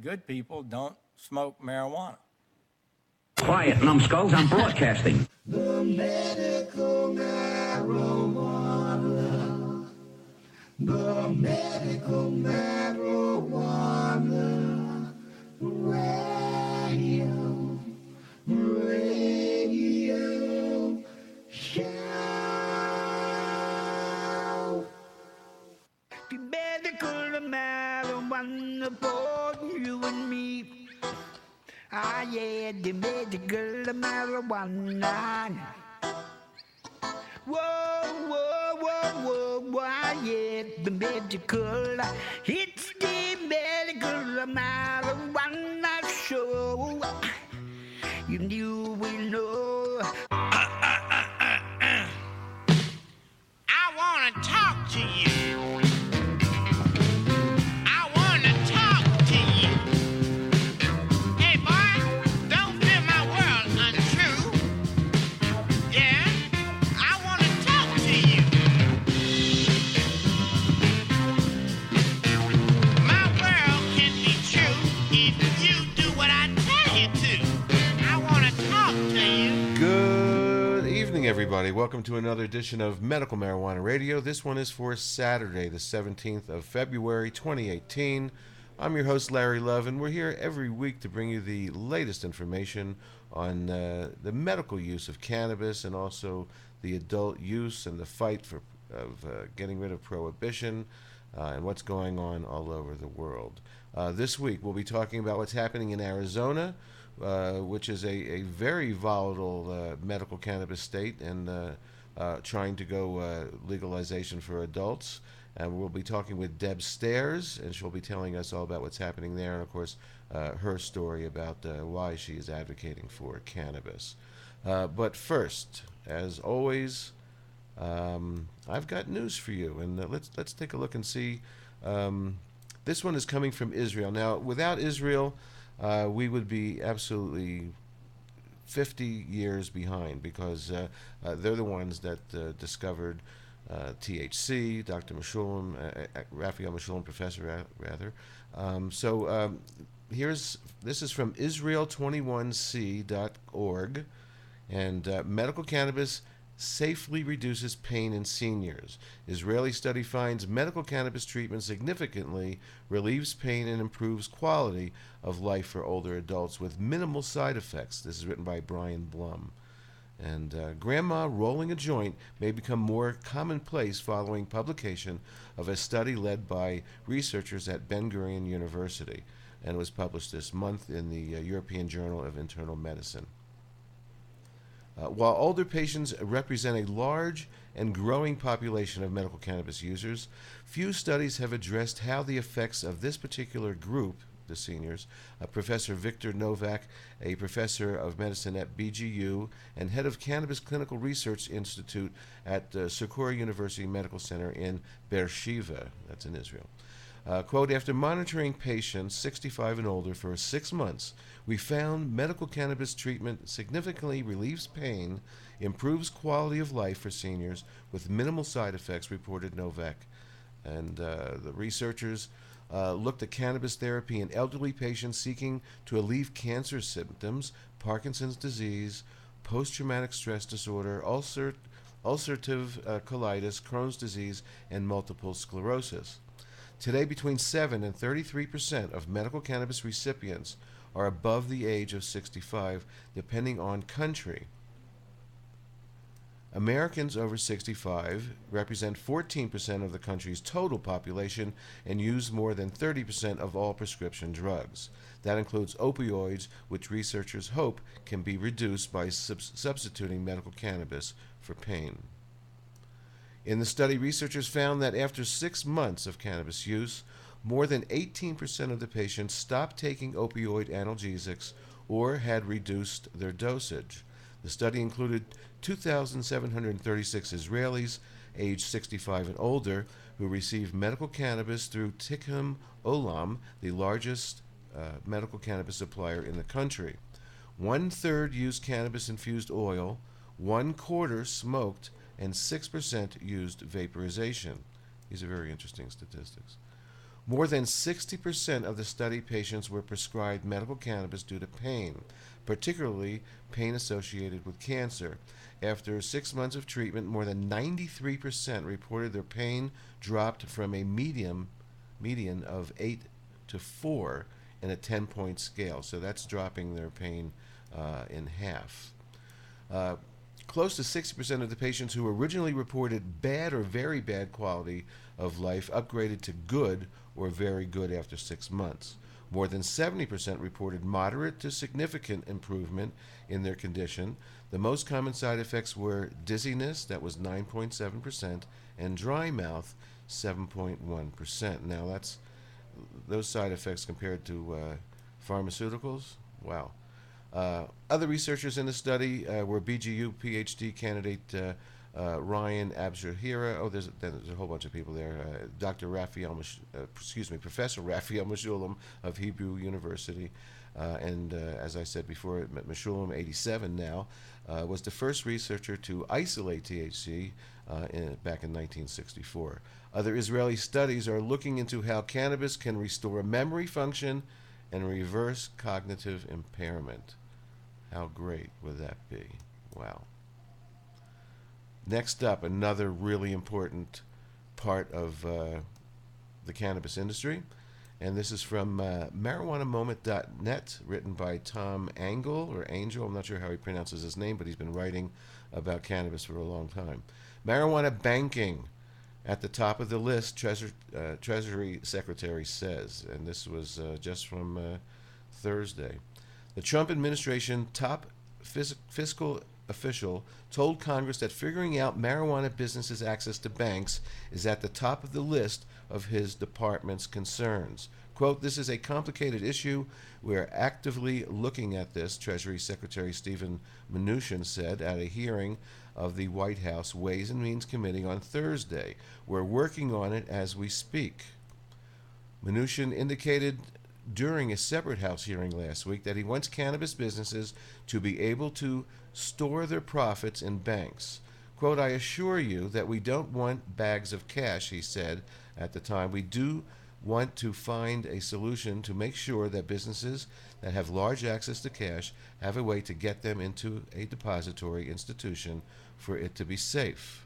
good people don't smoke marijuana. Quiet, numbskulls, I'm broadcasting. The medical marijuana. The medical marijuana. Radio show. The medical marijuana for you and me. Ah, yeah, the medical marijuana. Whoa, whoa, whoa, whoa, whoa, ah, yeah, the medical. It's the medical marijuana show. You will know. I want to talk to you. I want to talk to you. Hey, boy, don't feel my world untrue. Yeah, I want to talk to you. My world can be true if you do what I tell you to. I want to talk to you. Good evening, everybody. Welcome to another edition of Medical Marijuana Radio. This one is for Saturday, the 17th of February, 2018. I'm your host, Larry Love, and we're here every week to bring you the latest information on the medical use of cannabis and also the adult use and the fight for getting rid of prohibition and what's going on all over the world. This week, we'll be talking about what's happening in Arizona, which is a very volatile medical cannabis state and trying to go legalization for adults. And we'll be talking with Deb Staires, and she'll be telling us all about what's happening there, and of course her story about why she is advocating for cannabis. But first, as always, I've got news for you, and let's take a look and see. This one is coming from Israel. Now, without Israel, we would be absolutely 50 years behind because they're the ones that discovered THC, Dr. Meshulam, Raphael Meshulam, professor rather. This is from Israel21c.org, and medical cannabis safely reduces pain in seniors. Israeli study finds medical cannabis treatment significantly relieves pain and improves quality of life for older adults with minimal side effects. This is written by Brian Blum. And grandma rolling a joint may become more commonplace following publication of a study led by researchers at Ben Gurion University, and was published this month in the European Journal of Internal Medicine. While older patients represent a large and growing population of medical cannabis users, few studies have addressed how the effects of this particular group, the seniors, Professor Victor Novak, a professor of medicine at BGU and head of Cannabis Clinical Research Institute at Socorro University Medical Center in Beersheba, that's in Israel. Quote, after monitoring patients 65 and older for 6 months, we found medical cannabis treatment significantly relieves pain, improves quality of life for seniors with minimal side effects, reported Novak. And the researchers looked at cannabis therapy in elderly patients seeking to alleviate cancer symptoms, Parkinson's disease, post-traumatic stress disorder, ulcerative colitis, Crohn's disease, and multiple sclerosis. Today, between 7 and 33% of medical cannabis recipients are above the age of 65, depending on country. Americans over 65 represent 14% of the country's total population and use more than 30% of all prescription drugs. That includes opioids, which researchers hope can be reduced by substituting medical cannabis for pain. In the study, researchers found that after 6 months of cannabis use, more than 18% of the patients stopped taking opioid analgesics or had reduced their dosage. The study included 2,736 Israelis aged 65 and older who received medical cannabis through Tikkun Olam, the largest medical cannabis supplier in the country. 1/3 used cannabis-infused oil, 1/4 smoked, and 6% used vaporization. These are very interesting statistics. More than 60% of the study patients were prescribed medical cannabis due to pain, particularly pain associated with cancer. After 6 months of treatment, more than 93% reported their pain dropped from a median of 8 to 4 in a 10-point scale. So that's dropping their pain in half. Close to 60% of the patients who originally reported bad or very bad quality of life upgraded to good or very good after 6 months. More than 70% reported moderate to significant improvement in their condition. The most common side effects were dizziness, that was 9.7%, and dry mouth, 7.1%. Now that's those side effects compared to pharmaceuticals. Wow. Other researchers in the study were BGU PhD candidate Ryan Abshahira. Oh, there's a whole bunch of people there. Professor Raphael Meshulam of Hebrew University, and as I said before, Meshulam, 87 now, was the first researcher to isolate THC back in 1964. Other Israeli studies are looking into how cannabis can restore memory function and reverse cognitive impairment. How great would that be? Wow. Next up, another really important part of the cannabis industry, and this is from marijuanamoment.net, written by Tom Angel. I'm not sure how he pronounces his name, but he's been writing about cannabis for a long time. Marijuana banking. At the top of the list, Treasury Secretary says, and this was just from Thursday. The Trump administration top fiscal official told Congress that figuring out marijuana businesses' access to banks is at the top of the list of his department's concerns. Quote, "This is a complicated issue. We are actively looking at this," Treasury Secretary Steven Mnuchin said at a hearing of the White House Ways and Means Committee on Thursday. "We're working on it as we speak." Mnuchin indicated during a separate House hearing last week that he wants cannabis businesses to be able to store their profits in banks. Quote, "I assure you that we don't want bags of cash," he said at the time. "We do want to find a solution to make sure that businesses that have large access to cash have a way to get them into a depository institution for it to be safe."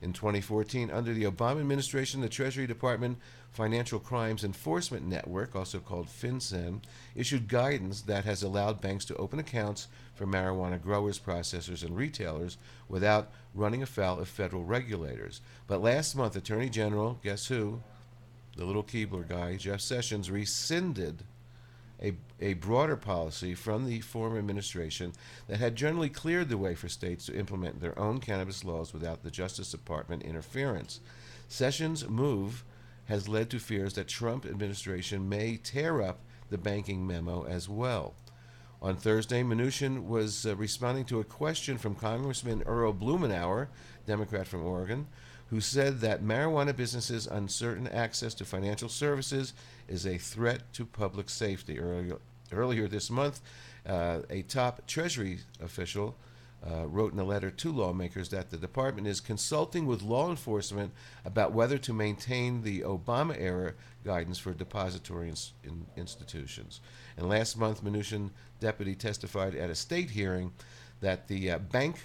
In 2014, under the Obama administration, the Treasury Department Financial Crimes Enforcement Network, also called FinCEN, issued guidance that has allowed banks to open accounts for marijuana growers, processors, and retailers without running afoul of federal regulators. But last month, Attorney General, guess who? The little Keebler guy, Jeff Sessions, rescinded a broader policy from the former administration that had generally cleared the way for states to implement their own cannabis laws without the Justice Department interference. Sessions' move has led to fears that Trump administration may tear up the banking memo as well. On Thursday, Mnuchin was responding to a question from Congressman Earl Blumenauer, Democrat from Oregon, who said that marijuana businesses' uncertain access to financial services is a threat to public safety. Earlier this month, a top Treasury official wrote in a letter to lawmakers that the department is consulting with law enforcement about whether to maintain the Obama-era guidance for depository institutions. And last month, Mnuchin deputy testified at a state hearing that the bank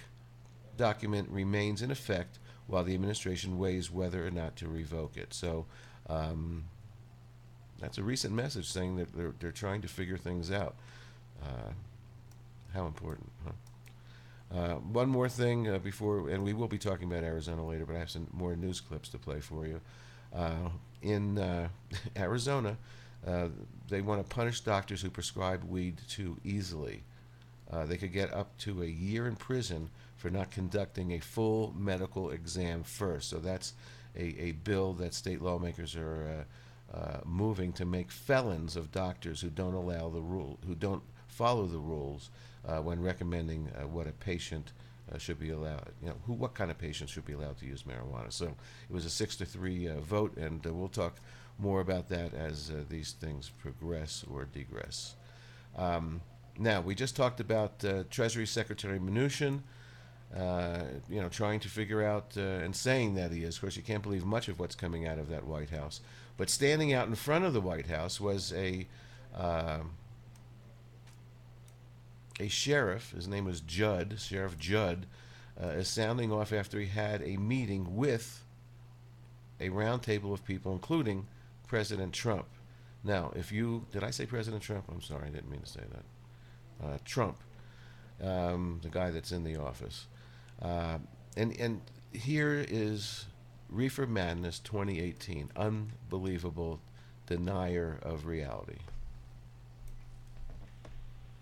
document remains in effect while the administration weighs whether or not to revoke it. So that's a recent message saying that they're trying to figure things out. How important, huh? One more thing before, and we will be talking about Arizona later, but I have some more news clips to play for you. In Arizona, they want to punish doctors who prescribe weed too easily. They could get up to a year in prison for not conducting a full medical exam first. So that's a bill that state lawmakers are moving to make felons of doctors who don't follow the rules when recommending what a patient should be allowed. What kind of patients should be allowed to use marijuana. So it was a 6-3 vote, and we'll talk more about that as these things progress or degress. Now, we just talked about Treasury Secretary Mnuchin. trying to figure out and saying that he is. Of course, you can't believe much of what's coming out of that White House. But standing out in front of the White House was a sheriff. His name was Judd. Sheriff Judd is sounding off after he had a meeting with a round table of people, including President Trump. Now, did I say President Trump? I'm sorry, I didn't mean to say that. Trump, the guy that's in the office. And here is Reefer Madness 2018, unbelievable denier of reality.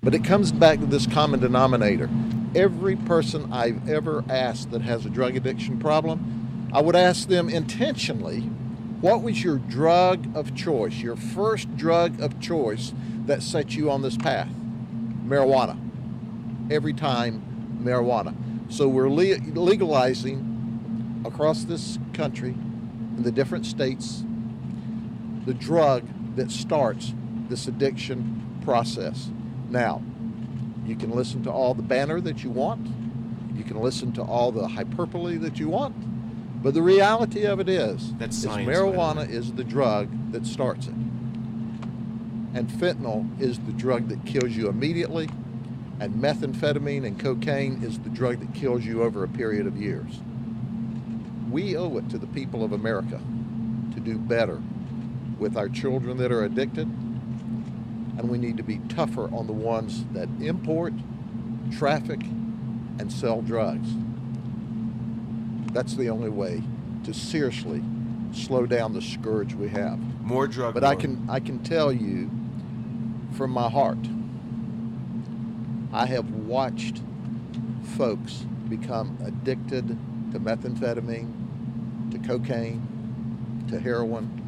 But it comes back to this common denominator. Every person I've ever asked that has a drug addiction problem, I would ask them intentionally, what was your drug of choice, your first drug of choice that set you on this path? Marijuana. Every time, marijuana. So we're legalizing across this country, in the different states, the drug that starts this addiction process. Now, you can listen to all the banner that you want. You can listen to all the hyperbole that you want. But the reality of it is marijuana is the drug that starts it. And fentanyl is the drug that kills you immediately. And methamphetamine and cocaine is the drug that kills you over a period of years. We owe it to the people of America to do better with our children that are addicted, and we need to be tougher on the ones that import, traffic, and sell drugs. That's the only way to seriously slow down the scourge we have. More drug. But I can tell you from my heart, I have watched folks become addicted to methamphetamine, to cocaine, to heroin.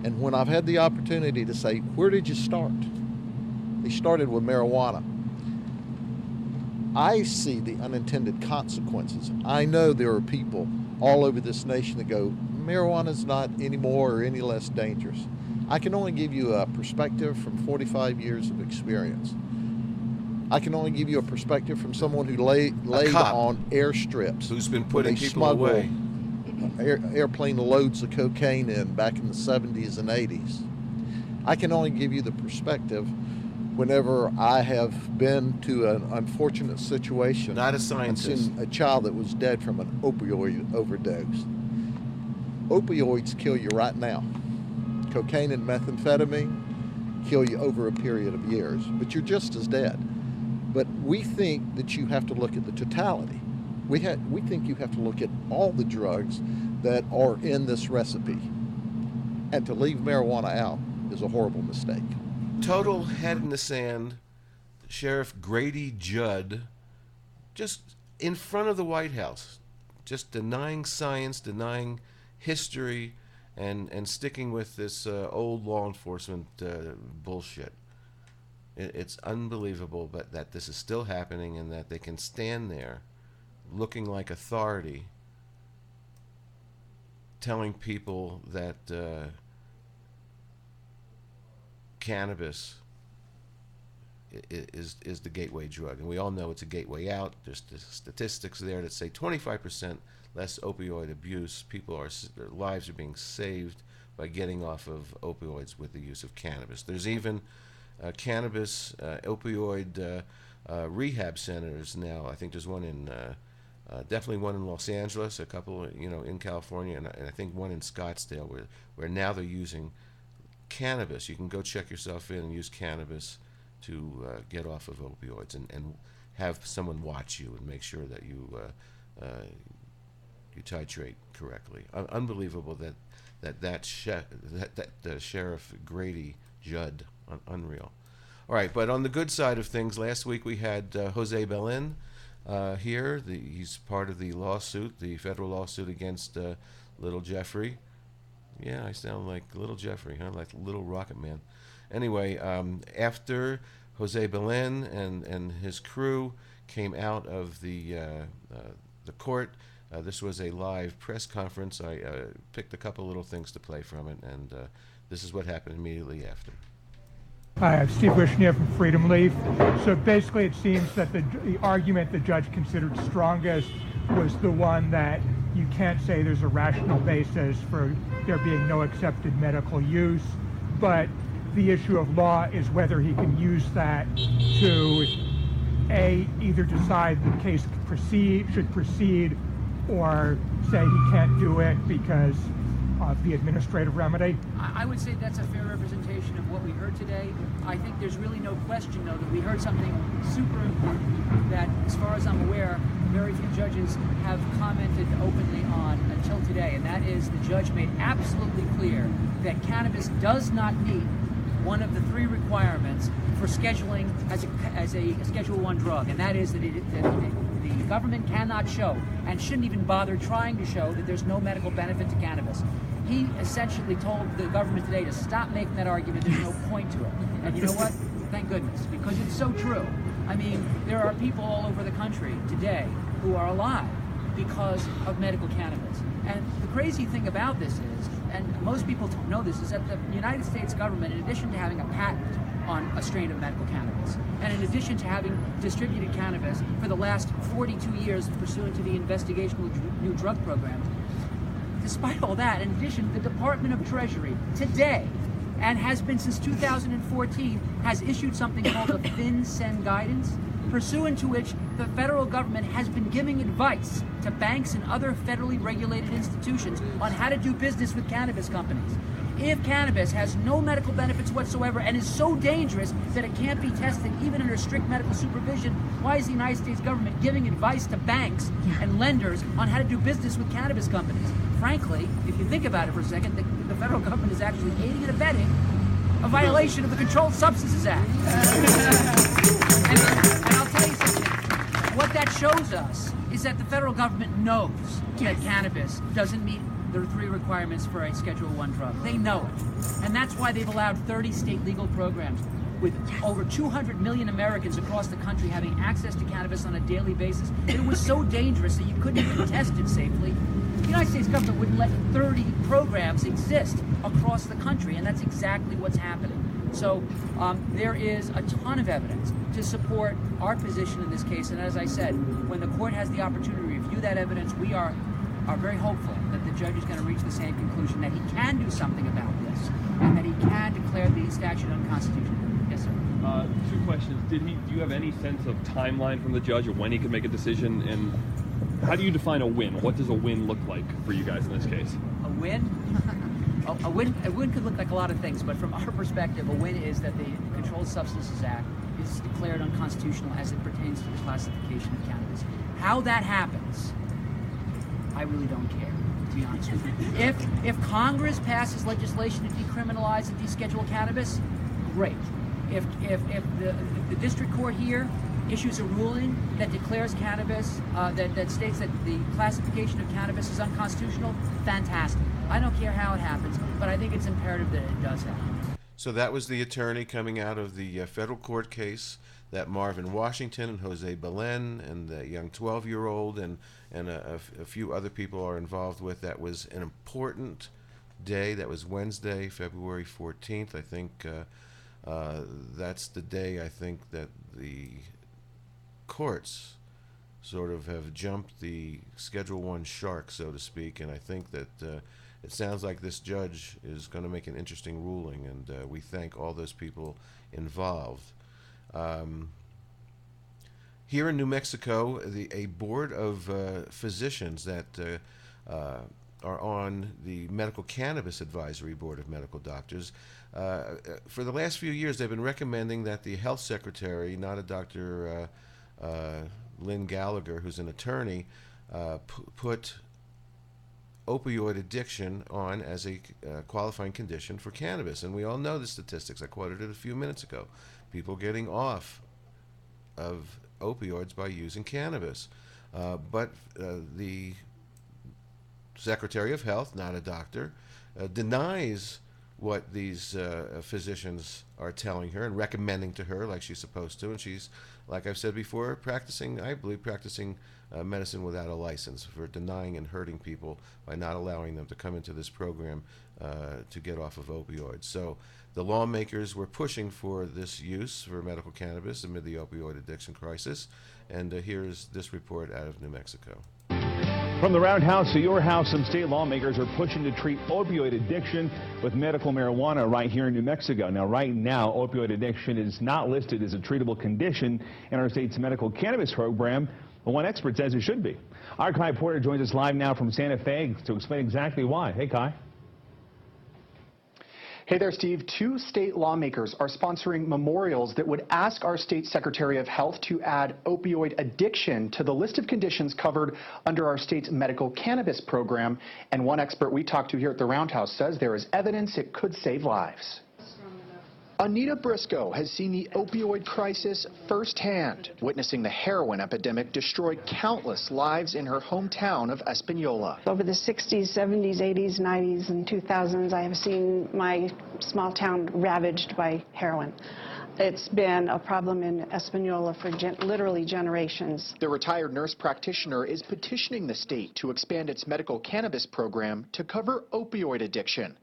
And when I've had the opportunity to say, where did you start? They started with marijuana. I see the unintended consequences. I know there are people all over this nation that go, marijuana's not any more or any less dangerous. I can only give you a perspective from 45 years of experience. I can only give you a perspective from someone who laid on airstrips. Who's been putting people away. Airplane loads of cocaine in back in the 70s and 80s. I can only give you the perspective whenever I have been to an unfortunate situation. Not a scientist. And seen a child that was dead from an opioid overdose. Opioids kill you right now. Cocaine and methamphetamine kill you over a period of years, but you're just as dead. But we think that you have to look at the totality. We think you have to look at all the drugs that are in this recipe. And to leave marijuana out is a horrible mistake. Total head in the sand. Sheriff Grady Judd, just in front of the White House, just denying science, denying history, and sticking with this old law enforcement bullshit. It's unbelievable, but that this is still happening and that they can stand there looking like authority, telling people that cannabis is the gateway drug. And we all know it's a gateway out. There's statistics there that say 25% less opioid abuse. Their lives are being saved by getting off of opioids with the use of cannabis. There's even cannabis opioid rehab centers now. I think there's one in definitely one in Los Angeles, a couple in California, and I think one in Scottsdale where now they're using cannabis. You can go check yourself in and use cannabis to get off of opioids and have someone watch you and make sure that you titrate correctly. Unbelievable that Sheriff Grady Judd. Unreal. All right, but on the good side of things, last week we had Jose Belen here. He's part of the lawsuit, the federal lawsuit against Little Jeffrey. Yeah, I sound like Little Jeffrey, huh? Like Little Rocket Man. Anyway, after Jose Belen and his crew came out of the court, this was a live press conference. I picked a couple little things to play from it, and this is what happened immediately after. Hi, I'm Steve Wishnier from Freedom Leaf. So basically it seems that the argument the judge considered strongest was the one that you can't say there's a rational basis for there being no accepted medical use, but the issue of law is whether he can use that to either decide the case should proceed or say he can't do it because of the administrative remedy. I would say that's a fair representation of what we heard today. I think there's really no question, though, that we heard something super important that, as far as I'm aware, very few judges have commented openly on until today, and that is the judge made absolutely clear that cannabis does not meet one of the three requirements for scheduling as a Schedule I drug, and that is that the government cannot show and shouldn't even bother trying to show that there's no medical benefit to cannabis. He essentially told the government today to stop making that argument. There's no point to it. And you know what? Thank goodness, because it's so true. I mean, there are people all over the country today who are alive because of medical cannabis. And the crazy thing about this is, and most people don't know this, is that the United States government, in addition to having a patent on a strain of medical cannabis, and in addition to having distributed cannabis for the last 42 years pursuant to the investigational new drug program, despite all that, in addition, the Department of Treasury today, and has been since 2014, has issued something called a FinCEN guidance, pursuant to which the federal government has been giving advice to banks and other federally regulated institutions on how to do business with cannabis companies. If cannabis has no medical benefits whatsoever and is so dangerous that it can't be tested even under strict medical supervision, why is the United States government giving advice to banks and lenders on how to do business with cannabis companies? Frankly, if you think about it for a second, the federal government is actually aiding and abetting a violation of the Controlled Substances Act. And I'll tell you something. What that shows us is that the federal government knows that cannabis doesn't meet the three requirements for a Schedule I drug. They know it. And that's why they've allowed 30 state legal programs with over 200 million Americans across the country having access to cannabis on a daily basis. It was so dangerous that you couldn't even test it safely. The United States government wouldn't let 30 programs exist across the country, and that's exactly what's happening. So there is a ton of evidence to support our position in this case, and as I said, when the court has the opportunity to review that evidence, we are very hopeful that the judge is going to reach the same conclusion, that he can do something about this, and that he can declare the statute unconstitutional. Yes, sir. Two questions. Do you have any sense of timeline from the judge of when he could make a decision, and how do you define a win? What does a win look like for you guys in this case? A win? A win could look like a lot of things, but from our perspective, a win is that the Controlled Substances Act is declared unconstitutional as it pertains to the classification of cannabis. How that happens, I really don't care, to be honest with you. If Congress passes legislation to decriminalize and deschedule cannabis, great. If the district court here issues a ruling that declares cannabis, that states that the classification of cannabis is unconstitutional, fantastic. I don't care how it happens, but I think it's imperative that it does happen. So that was the attorney coming out of the federal court case that Marvin Washington and Jose Belen and the young 12-year-old and a few other people are involved with. That was an important day. That was Wednesday, February 14th. I think that's the day I think that the courts sort of have jumped the Schedule I shark, so to speak, and I think that it sounds like this judge is going to make an interesting ruling, and we thank all those people involved. Here in New Mexico, a board of physicians that are on the Medical Cannabis Advisory Board of Medical Doctors, for the last few years they've been recommending that the health secretary, not a Dr. Lynn Gallagher, who's an attorney, put opioid addiction on as a qualifying condition for cannabis. And we all know the statistics. I quoted it a few minutes ago. People getting off of opioids by using cannabis. But the Secretary of Health, not a doctor, denies what these physicians are telling her and recommending to her like she's supposed to. And she's, like I've said before, practicing medicine without a license, for denying and hurting people by not allowing them to come into this program to get off of opioids. So The lawmakers were pushing for this use for medical cannabis amid the opioid addiction crisis. And here's this report out of New Mexico. From the Roundhouse to your house, some state lawmakers are pushing to treat opioid addiction with medical marijuana right here in New Mexico. Now, right now, opioid addiction is not listed as a treatable condition in our state's medical cannabis program, but one expert says it should be. Our Kai Porter joins us live now from Santa Fe to explain exactly why. Hey, Kai. Hey there, Steve. 2 state lawmakers are sponsoring memorials that would ask our state Secretary of Health to add opioid addiction to the list of conditions covered under our state's medical cannabis program. And one expert we talked to here at the Roundhouse says there is evidence it could save lives. Anita Briscoe has seen the opioid crisis firsthand, witnessing the heroin epidemic destroy countless lives in her hometown of Espanola. Over the 60s, 70s, 80s, 90s, and 2000s, I have seen my small town ravaged by heroin. It's been a problem in Espanola for literally generations. The retired nurse practitioner is petitioning the state to expand its medical cannabis program to cover opioid addiction.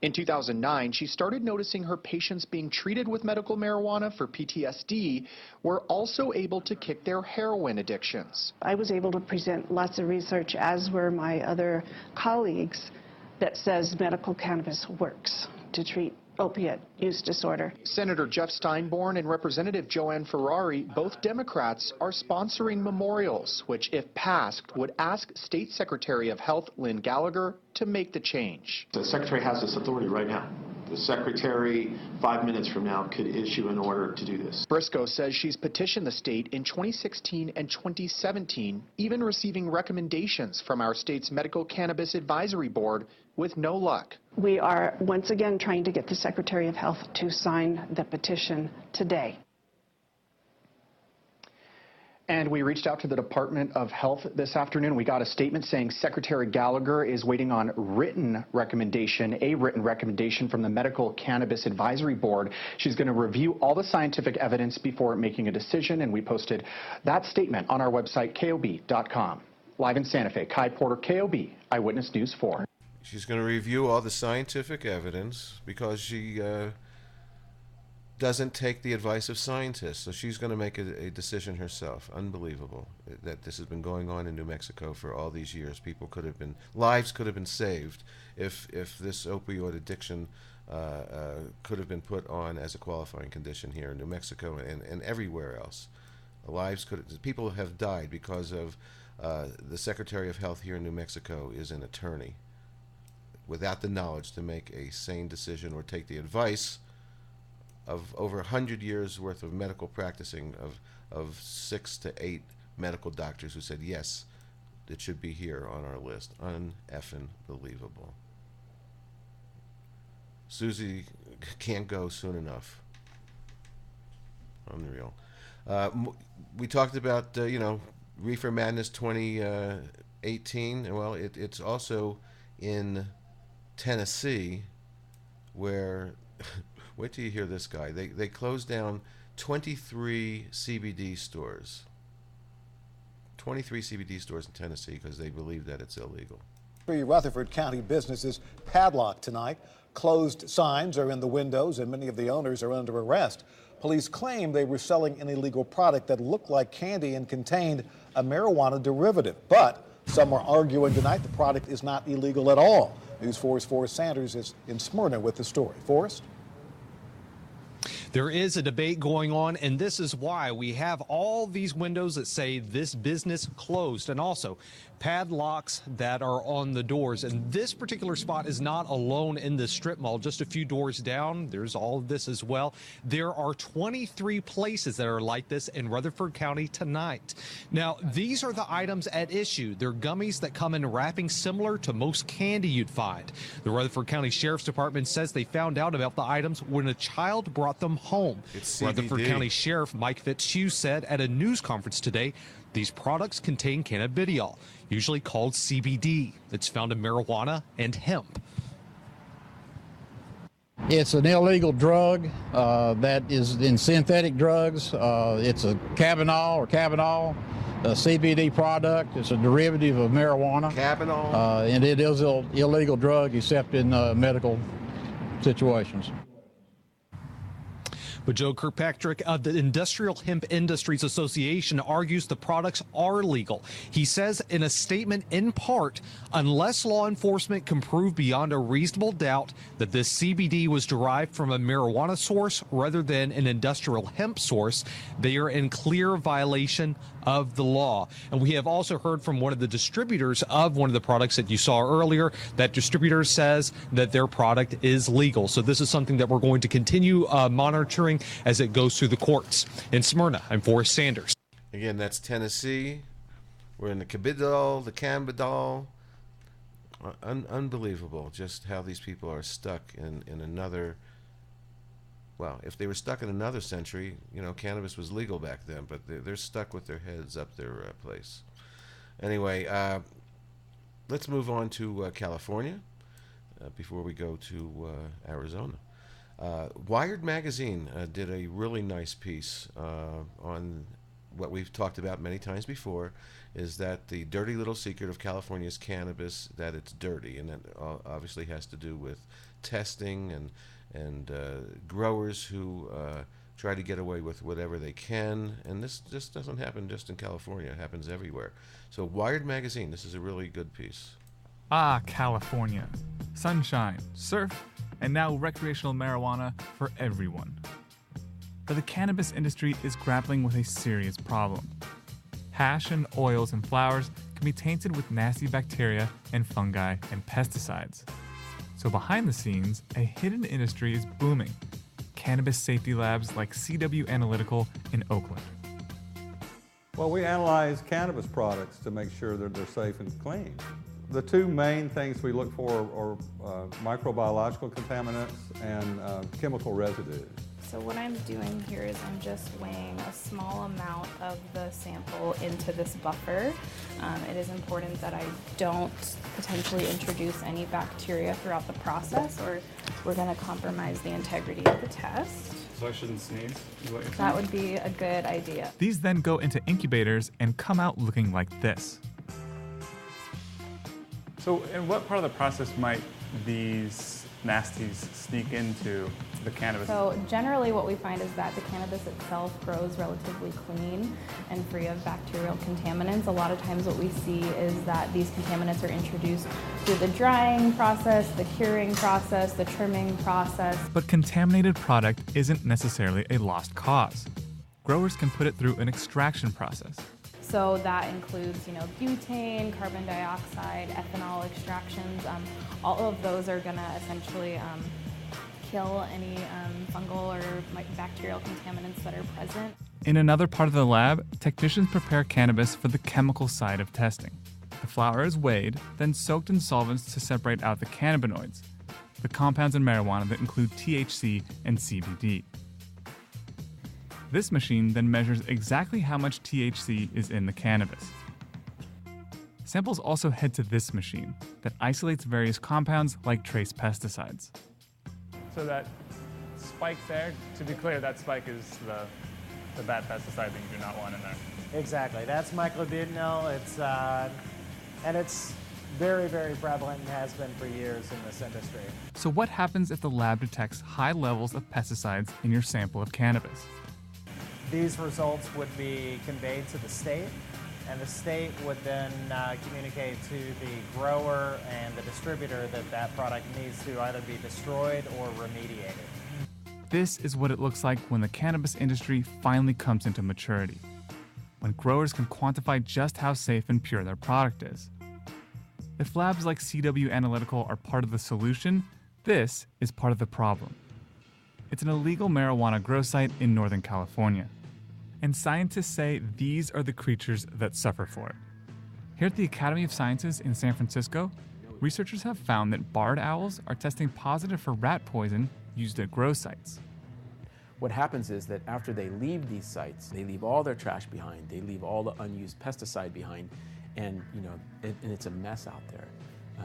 In 2009, she started noticing her patients being treated with medical marijuana for PTSD were also able to kick their heroin addictions. I was able to present lots of research, as were my other colleagues, that says medical cannabis works to treat opiate use disorder. Senator Jeff Steinborn and Representative Joanne Ferrari, both Democrats, are sponsoring memorials, which, if passed, would ask State Secretary of Health Lynn Gallagher to make the change. The Secretary has this authority right now. The Secretary, 5 minutes from now, could issue an order to do this. Briscoe says she's petitioned the state in 2016 and 2017, even receiving recommendations from our state's Medical Cannabis Advisory Board, with no luck. We are once again trying to get the Secretary of Health to sign the petition today. And we reached out to the Department of Health this afternoon. We got a statement saying Secretary Gallagher is waiting on a written recommendation from the Medical Cannabis Advisory Board. She's going to review all the scientific evidence before making a decision, and we posted that statement on our website, KOB.com. Live in Santa Fe, Kai Porter, KOB, Eyewitness News 4. She's going to review all the scientific evidence because she doesn't take the advice of scientists. So she's going to make a decision herself. Unbelievable that this has been going on in New Mexico for all these years. Lives could have been saved if this opioid addiction could have been put on as a qualifying condition here in New Mexico and everywhere else. People have died because of the Secretary of Health here in New Mexico is an attorney without the knowledge to make a sane decision or take the advice of over 100 years worth of medical practicing of 6 to 8 medical doctors who said, yes, it should be here on our list. Un-effing believable. Susie can't go soon enough. Unreal. We talked about, Reefer Madness 2018. Well, it's also in Tennessee, where wait till you hear this guy. They closed down 23 CBD stores. 23 CBD stores in Tennessee because they believe that it's illegal. 3 Rutherford County businesses padlocked tonight. Closed signs are in the windows and many of the owners are under arrest. Police claim they were selling an illegal product that looked like candy and contained a marijuana derivative. But some are arguing tonight the product is not illegal at all. News 4's Forrest Sanders is in Smyrna with the story. Forrest? There is a debate going on, and this is why we have all these windows that say this business closed, and also padlocks that are on the doors. And this particular spot is not alone in this strip mall. Just a few doors down, there's all of this as well. There are 23 places that are like this in Rutherford County tonight. Now, these are the items at issue. They're gummies that come in wrapping similar to most candy you'd find. The Rutherford County Sheriff's Department says they found out about the items when a child brought them home. Rutherford County Sheriff Mike Fitzhugh said at a news conference today, these products contain cannabidiol, usually called CBD. It's found in marijuana and hemp. It's an illegal drug that is in synthetic drugs. It's a cannabinol, a CBD product. It's a derivative of marijuana. Cannabinol. And it is an illegal drug except in medical situations. But Joe Kirkpatrick of the Industrial Hemp Industries Association argues the products are legal. He says in a statement, in part, unless law enforcement can prove beyond a reasonable doubt that this CBD was derived from a marijuana source rather than an industrial hemp source, they are in clear violation of the law. And we have also heard from one of the distributors of one of the products that you saw earlier. That distributor says that their product is legal. So this is something that we're going to continue monitoring as it goes through the courts. In Smyrna, I'm Forrest Sanders. Again, that's Tennessee. We're in the Cabidol, the Cambidol. Unbelievable just how these people are stuck in another. Well, if they were stuck in another century, cannabis was legal back then, but they're stuck with their heads up their place. Anyway, let's move on to California before we go to Arizona. Wired Magazine did a really nice piece on what we've talked about many times before, is that the dirty little secret of California's cannabis, that it's dirty, and that obviously has to do with testing and growers who try to get away with whatever they can. And this just doesn't happen just in California. It happens everywhere. So Wired Magazine, this is a really good piece. Ah, California. Sunshine, surf, and now recreational marijuana for everyone. But the cannabis industry is grappling with a serious problem. Hash and oils and flowers can be tainted with nasty bacteria and fungi and pesticides. So behind the scenes, a hidden industry is booming. Cannabis safety labs like CW Analytical in Oakland. Well, we analyze cannabis products to make sure that they're safe and clean. The two main things we look for are microbiological contaminants and chemical residues. So what I'm doing here is I'm just weighing a small amount of the sample into this buffer. It is important that I don't potentially introduce any bacteria throughout the process, or we're going to compromise the integrity of the test. So I shouldn't sneeze? That would be a good idea. These then go into incubators and come out looking like this. So in what part of the process might these nasties sneak into the cannabis? So generally what we find is that the cannabis itself grows relatively clean and free of bacterial contaminants. A lot of times what we see is that these contaminants are introduced through the drying process, the curing process, the trimming process. But contaminated product isn't necessarily a lost cause. Growers can put it through an extraction process. So that includes, butane, carbon dioxide, ethanol extractions. All of those are going to essentially kill any fungal or bacterial contaminants that are present. In another part of the lab, technicians prepare cannabis for the chemical side of testing. The flower is weighed, then soaked in solvents to separate out the cannabinoids, the compounds in marijuana that include THC and CBD. This machine then measures exactly how much THC is in the cannabis. Samples also head to this machine that isolates various compounds like trace pesticides. So that spike there, to be clear, that spike is the bad pesticide that you do not want in there. Exactly. That's myclobutanil. It's very, very prevalent and has been for years in this industry. So what happens if the lab detects high levels of pesticides in your sample of cannabis? These results would be conveyed to the state, and the state would then communicate to the grower and the distributor that that product needs to either be destroyed or remediated. This is what it looks like when the cannabis industry finally comes into maturity, when growers can quantify just how safe and pure their product is. If labs like CW Analytical are part of the solution, this is part of the problem. It's an illegal marijuana grow site in Northern California. And scientists say these are the creatures that suffer for it. Here at the Academy of Sciences in San Francisco, researchers have found that barred owls are testing positive for rat poison used at grow sites. What happens is that after they leave these sites, they leave all their trash behind, they leave all the unused pesticide behind, and it's a mess out there.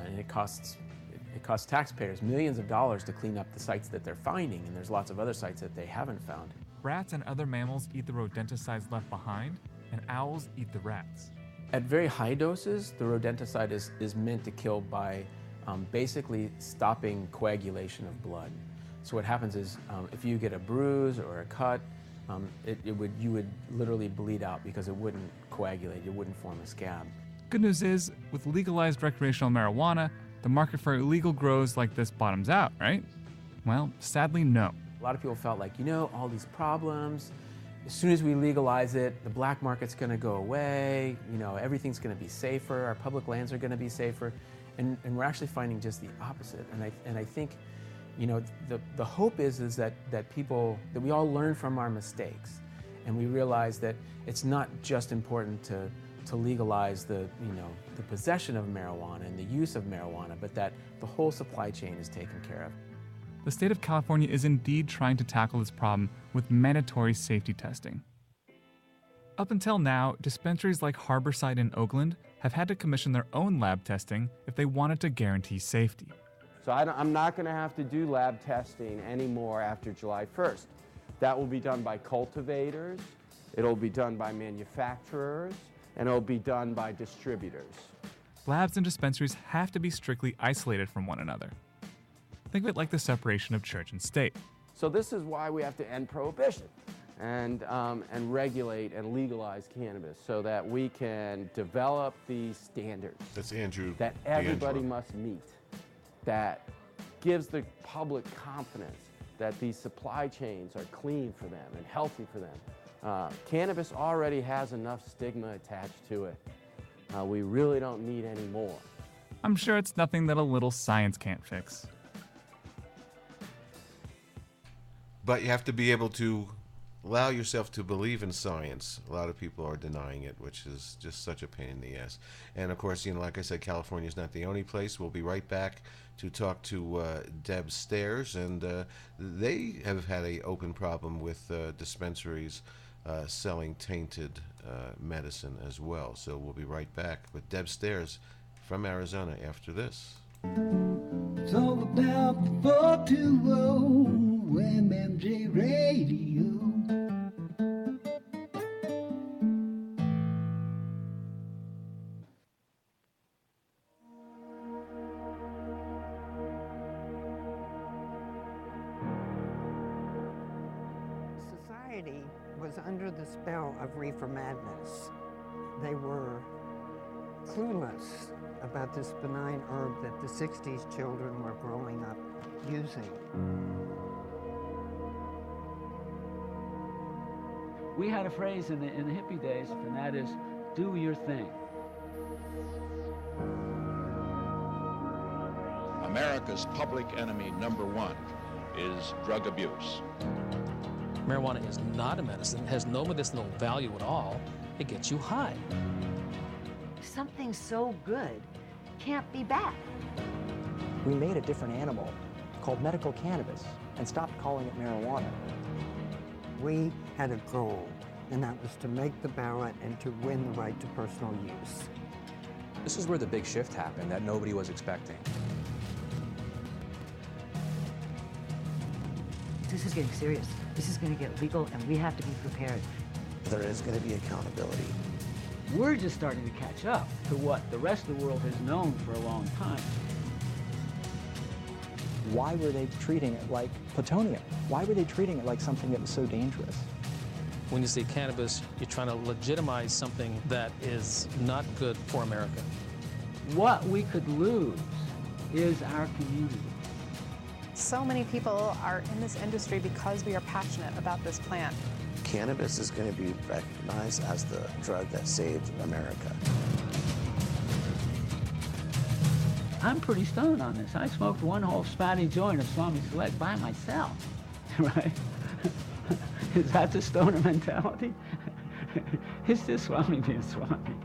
And it costs taxpayers millions of dollars to clean up the sites that they're finding, and there's lots of other sites that they haven't found. Rats and other mammals eat the rodenticides left behind, and owls eat the rats. At very high doses, the rodenticide is meant to kill by basically stopping coagulation of blood. So what happens is if you get a bruise or a cut, you would literally bleed out because it wouldn't coagulate, it wouldn't form a scab. Good news is, with legalized recreational marijuana, the market for illegal grows like this bottoms out, right? Well, sadly, no. A lot of people felt like, all these problems, as soon as we legalize it, the black market's going to go away, everything's going to be safer, our public lands are going to be safer, and we're actually finding just the opposite. And I think, the hope is that we all learn from our mistakes, and we realize that it's not just important to legalize the possession of marijuana and the use of marijuana, but that the whole supply chain is taken care of. The state of California is indeed trying to tackle this problem with mandatory safety testing. Up until now, dispensaries like Harborside in Oakland have had to commission their own lab testing if they wanted to guarantee safety. So I'm not going to have to do lab testing anymore after July 1st. That will be done by cultivators, it'll be done by manufacturers, and it'll be done by distributors. Labs and dispensaries have to be strictly isolated from one another. Think of it like the separation of church and state. So this is why we have to end prohibition and regulate and legalize cannabis so that we can develop these standards. That's Andrew. That everybody must meet. That gives the public confidence that these supply chains are clean for them and healthy for them. Cannabis already has enough stigma attached to it. We really don't need any more. I'm sure it's nothing that a little science can't fix. But you have to be able to allow yourself to believe in science. A lot of people are denying it, which is just such a pain in the ass. And of course, like I said, California is not the only place. We'll be right back to talk to Deb Staires, and they have had an open problem with dispensaries selling tainted medicine as well. So we'll be right back with Deb Staires from Arizona after this. It's all about the 420 MMJRadio. Society was under the spell of reefer madness. They were clueless about this benign herb that the 60s children were growing up using. We had a phrase in the hippie days, and that is, do your thing. America's public enemy number one is drug abuse. Marijuana is not a medicine, it has no medicinal value at all. It gets you high. Something so good can't be bad. We made a different animal called medical cannabis and stopped calling it marijuana. We had a goal, and that was to make the ballot and to win the right to personal use. This is where the big shift happened that nobody was expecting. This is getting serious. This is going to get legal, and we have to be prepared. There is going to be accountability. We're just starting to catch up to what the rest of the world has known for a long time. Why were they treating it like plutonium? Why were they treating it like something that was so dangerous? When you say cannabis, you're trying to legitimize something that is not good for America. What we could lose is our community. So many people are in this industry because we are passionate about this plant. Cannabis is going to be recognized as the drug that saved America. I'm pretty stoned on this. I smoked one whole spatty joint of Swami Select by myself, right? Is that the stoner mentality? It's just Swami being Swami.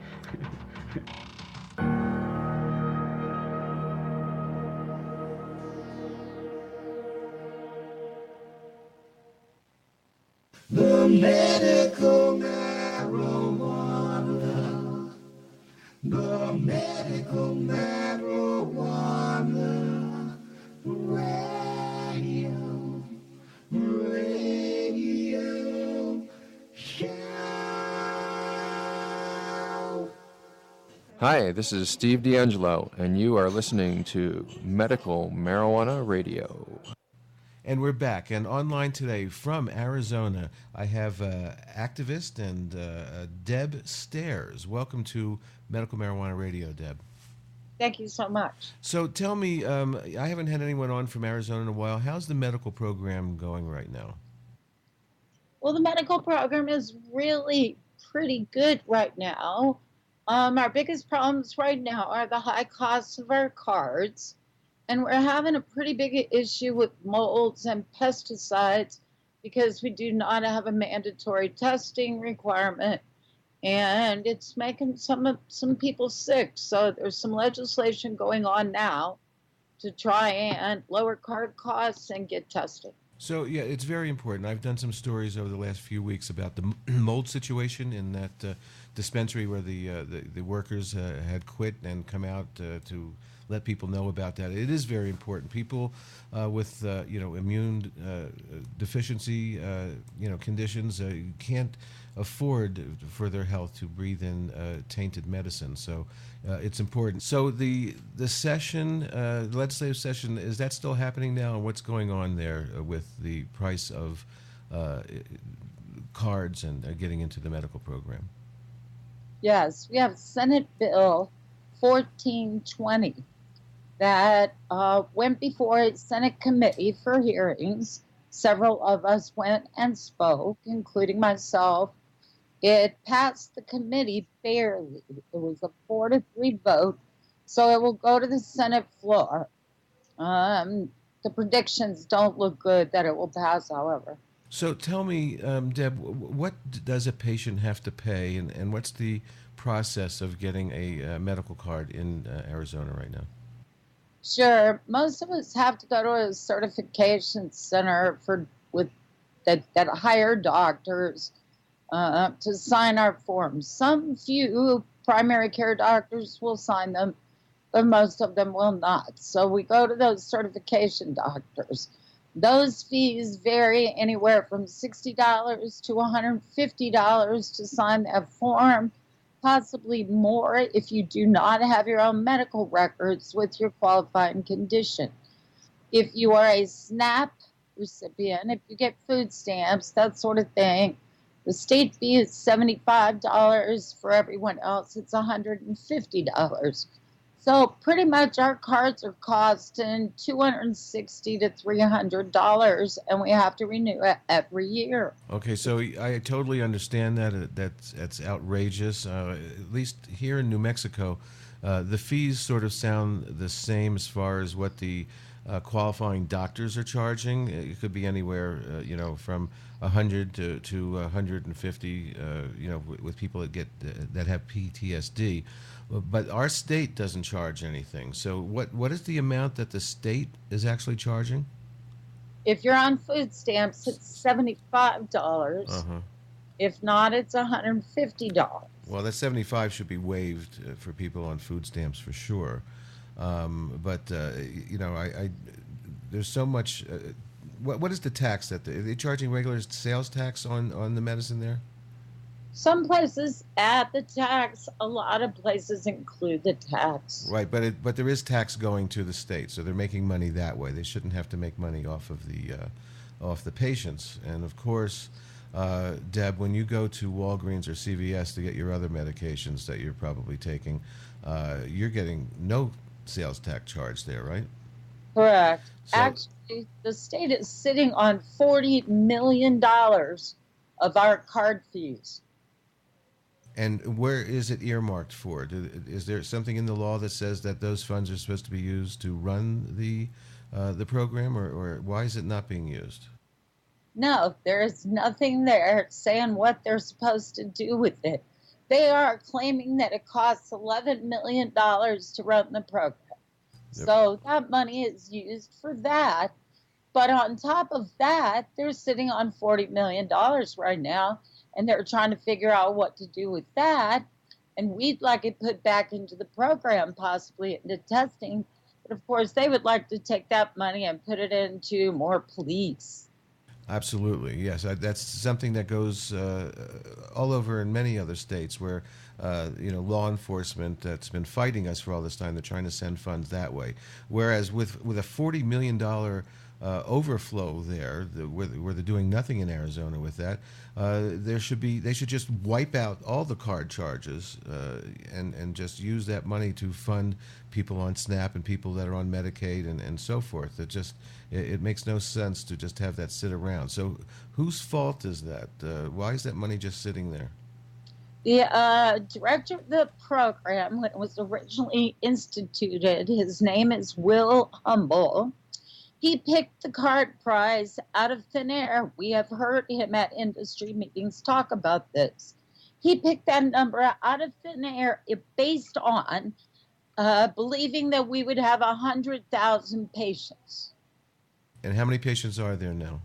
The medical marijuana. The medical marijuana. Radio show. Hi, this is Steve D'Angelo, and you are listening to Medical Marijuana Radio. And we're back. And online today from Arizona, I have activist and Deb Staires. Welcome to Medical Marijuana Radio, Deb. Thank you so much. So tell me, I haven't had anyone on from Arizona in a while. How's the medical program going right now? Well, the medical program is really pretty good right now. Our biggest problems right now are the high costs of our cards. And we're having a pretty big issue with molds and pesticides because we do not have a mandatory testing requirement, and it's making some people sick. So there's some legislation going on now to try and lower card costs and get tested. So, yeah, it's very important. I've done some stories over the last few weeks about the mold situation in that dispensary where the workers had quit and come out to let people know about that. It is very important. People with immune deficiency conditions can't afford for their health to breathe in tainted medicine. So it's important. So the session, legislative session, is that still happening now? And what's going on there with the price of cards and getting into the medical program? Yes, we have Senate Bill 1420 that went before a Senate committee for hearings. Several of us went and spoke, including myself. It passed the committee barely. It was a 4-3 vote, so it will go to the Senate floor. The predictions don't look good that it will pass, however. So tell me, Deb, what does a patient have to pay, and what's the process of getting a medical card in Arizona right now? Sure. Most of us have to go to a certification center that hire doctors to sign our forms. Some few primary care doctors will sign them, but most of them will not. So we go to those certification doctors. Those fees vary anywhere from $60 to $150 to sign that form, possibly more if you do not have your own medical records with your qualifying condition. If you are a SNAP recipient, if you get food stamps, that sort of thing, the state fee is $75. For everyone else, it's $150. So pretty much our cards are costing $260 to $300, and we have to renew it every year. Okay, so I totally understand that. That's outrageous. At least here in New Mexico, the fees sort of sound the same as far as what the qualifying doctors are charging. It could be anywhere, from $100 to $150. With people that have PTSD. But our state doesn't charge anything. So what is the amount that the state is actually charging? If you're on food stamps, it's $75. If not, it's $150. Well, that $75 should be waived for people on food stamps for sure. But there's so much. What is the tax that are they charging? Regular sales tax on the medicine there? Some places add the tax. A lot of places include the tax. Right, but there is tax going to the state, so they're making money that way. They shouldn't have to make money off of the patients. And of course, Deb, when you go to Walgreens or CVS to get your other medications that you're probably taking, you're getting no sales tax charge there, right? Correct. So, actually, the state is sitting on $40 million of our card fees. And where is it earmarked for? Is there something in the law that says that those funds are supposed to be used to run the program, or why is it not being used? No, there is nothing there saying what they're supposed to do with it. They are claiming that it costs $11 million to run the program. Yep. So that money is used for that. But on top of that, they're sitting on $40 million right now, and they're trying to figure out what to do with that. And we'd like it put back into the program, possibly into testing. But of course, they would like to take that money and put it into more police. Absolutely, yes. That's something that goes all over in many other states where, law enforcement that's been fighting us for all this time, they're trying to send funds that way. Whereas with a $40 million overflow there, where they're doing nothing in Arizona with that. They should just wipe out all the card charges and just use that money to fund people on SNAP and people that are on Medicaid and so forth. It makes no sense to just have that sit around. So whose fault is that? Why is that money just sitting there? The director of the program, when it was originally instituted, his name is Will Humble. He picked the card prize out of thin air. We have heard him at industry meetings talk about this. He picked that number out of thin air based on believing that we would have 100,000 patients. And how many patients are there now?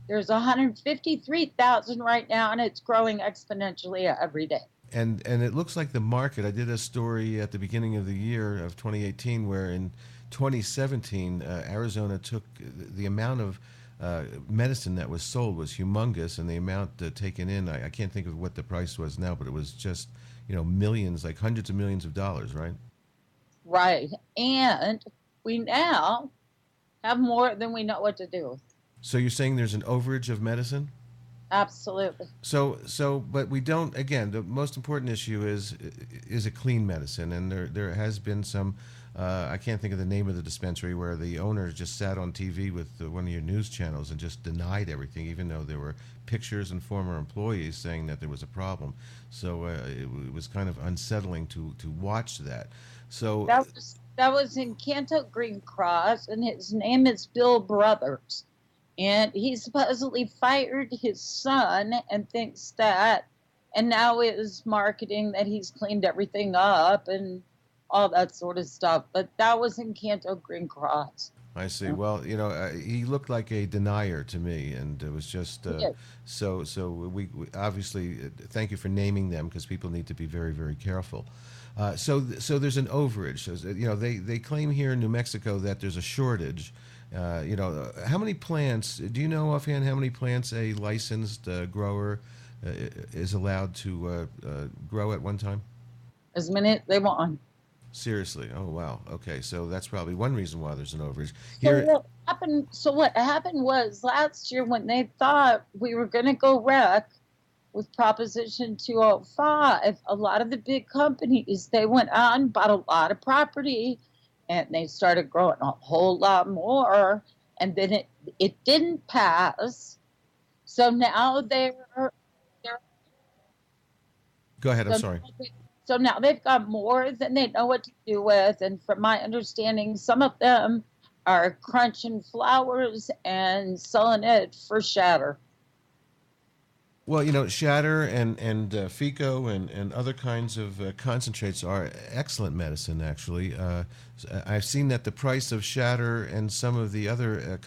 There's 153,000 right now, and it's growing exponentially every day. And it looks like the market, I did a story at the beginning of the year of 2018 where in 2017, Arizona took the amount of medicine that was sold was humongous, and the amount taken in, I can't think of what the price was now, but it was just, millions, like hundreds of millions of dollars, right? Right. And we now have more than we know what to do with. So you're saying there's an overage of medicine? Absolutely. So, but we don't. Again, the most important issue is a clean medicine, and there has been some. I can't think of the name of the dispensary where the owner just sat on TV with one of your news channels and just denied everything, even though there were pictures and former employees saying that there was a problem. So it was kind of unsettling to watch that. So that was in Canto Green Cross, and his name is Bill Brothers. And he supposedly fired his son and thinks that, and now is marketing that he's cleaned everything up and all that sort of stuff. But that was in Canto Green Cross. I see. Well, he looked like a denier to me, and it was just so. We obviously thank you for naming them because people need to be very, very careful. So there's an overage. They claim here in New Mexico that there's a shortage. How many plants, do you know offhand how many plants a licensed grower is allowed to grow at one time? As many as they want. Seriously? Oh, wow. Okay, so that's probably one reason why there's an overage. What happened was last year when they thought we were going to go wreck with Proposition 205, a lot of the big companies, they went out and bought a lot of property, and they started growing a whole lot more, and then it didn't pass. So now they're Go ahead, I'm sorry. So now they've got more than they know what to do with, and from my understanding, some of them are crunching flowers and selling it for shatter. Well, shatter and FICO and other kinds of concentrates are excellent medicine, actually. I've seen that the price of shatter and some of the other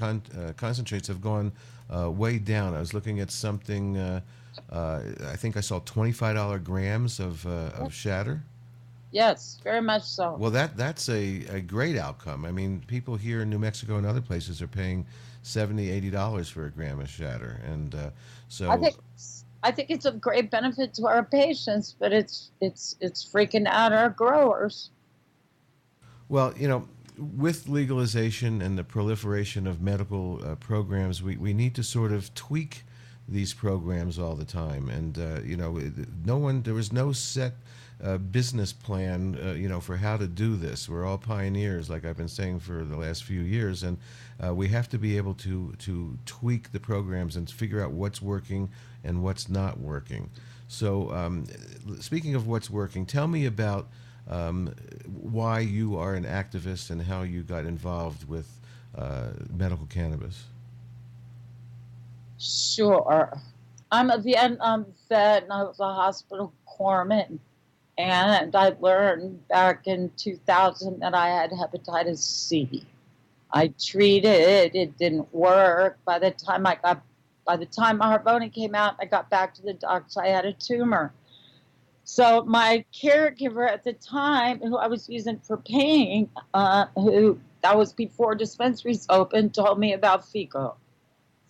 concentrates have gone way down. I was looking at something, I think I saw $25 grams of shatter. Yes, very much so. Well, that's a great outcome. I mean, people here in New Mexico and other places are paying $70, $80 for a gram of shatter, and so I think it's of great benefit to our patients, but it's freaking out our growers. Well, with legalization and the proliferation of medical programs, we need to sort of tweak these programs all the time, and there was no set business plan, for how to do this. We're all pioneers, like I've been saying for the last few years, and we have to be able to tweak the programs and figure out what's working and what's not working. So, speaking of what's working, tell me about why you are an activist and how you got involved with medical cannabis. Sure. I'm a Vietnam vet, and I was a hospital corpsman. And I learned back in 2000 that I had hepatitis C. I treated, it didn't work. By the time my Harboni came out, I got back to the doctor, I had a tumor. So my caregiver at the time, who I was using for pain, that was before dispensaries opened, told me about FICO.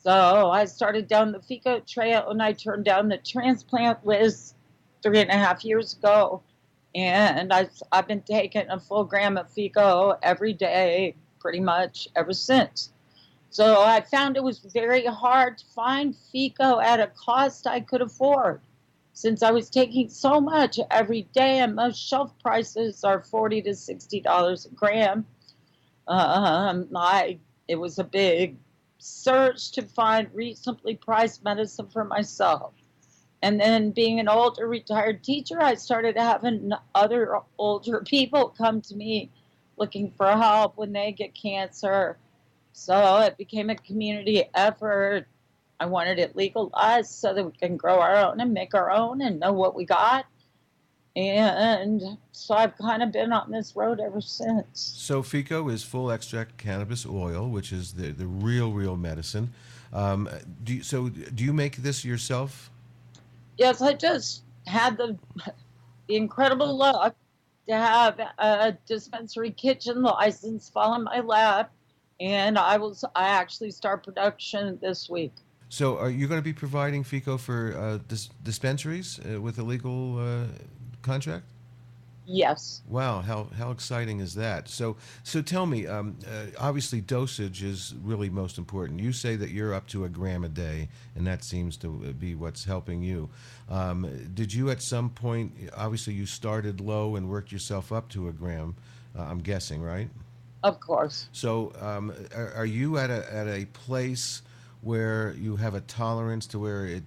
So I started down the FICO trail, and I turned down the transplant list 3.5 years ago, and I've been taking a full gram of FICO every day pretty much ever since. So I found it was very hard to find FICO at a cost I could afford. Since I was taking so much every day, and most shelf prices are $40 to $60 a gram, it was a big search to find reasonably priced medicine for myself. And then being an older retired teacher, I started having other older people come to me looking for help when they get cancer. So it became a community effort. I wanted it legalized so that we can grow our own and make our own and know what we got. And so I've kind of been on this road ever since. So FICO is full extract cannabis oil, which is the real medicine. Do you make this yourself? Yes, I just had the incredible luck to have a dispensary kitchen license fall in my lap, and I actually start production this week. So are you going to be providing FICO for dispensaries with a legal contract? Yes. Wow, how exciting is that? So tell me, obviously dosage is really most important. You say that you're up to 1 gram a day, and that seems to be what's helping you. Did you at some point, obviously you started low and worked yourself up to 1 gram, I'm guessing, right? Of course. So are you at a place where you have a tolerance to where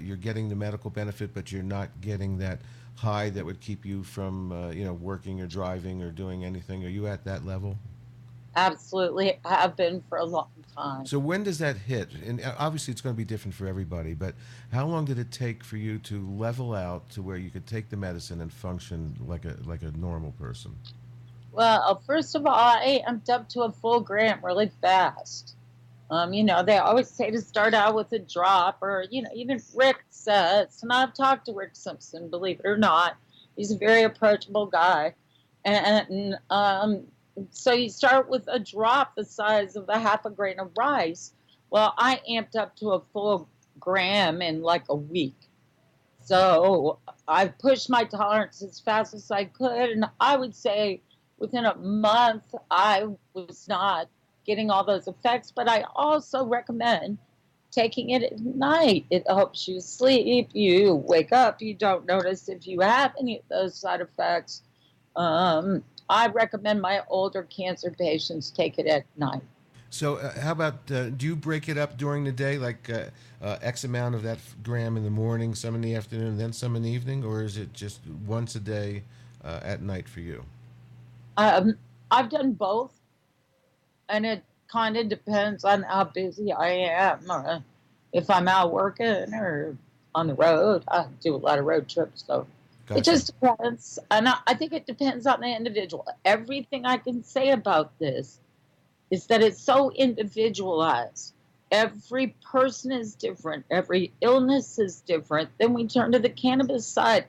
you're getting the medical benefit, but you're not getting that high that would keep you from working or driving or doing anything? Are you at that level? Absolutely. I have been for a long time. So when does that hit? And obviously it's going to be different for everybody, but how long did it take for you to level out to where you could take the medicine and function like a normal person? Well, first of all, I amped up to a full gram really fast. They always say to start out with a drop, or, even Rick says, and I've talked to Rick Simpson, believe it or not. He's a very approachable guy. And so you start with a drop the size of a half a grain of rice. Well, I amped up to a full gram in like a week. So I pushed my tolerance as fast as I could. And I would say within a month, I was not getting all those effects, but I also recommend taking it at night. It helps you sleep. You wake up, you don't notice if you have any of those side effects. I recommend my older cancer patients take it at night. So how about, do you break it up during the day, like X amount of that gram in the morning, some in the afternoon, then some in the evening, or is it just once a day at night for you? I've done both. And it kind of depends on how busy I am, or if I'm out working or on the road. I do a lot of road trips, so Gotcha. It just depends. And I think it depends on the individual. Everything I can say about this is that it's so individualized. Every person is different. Every illness is different. Then we turn to the cannabis side.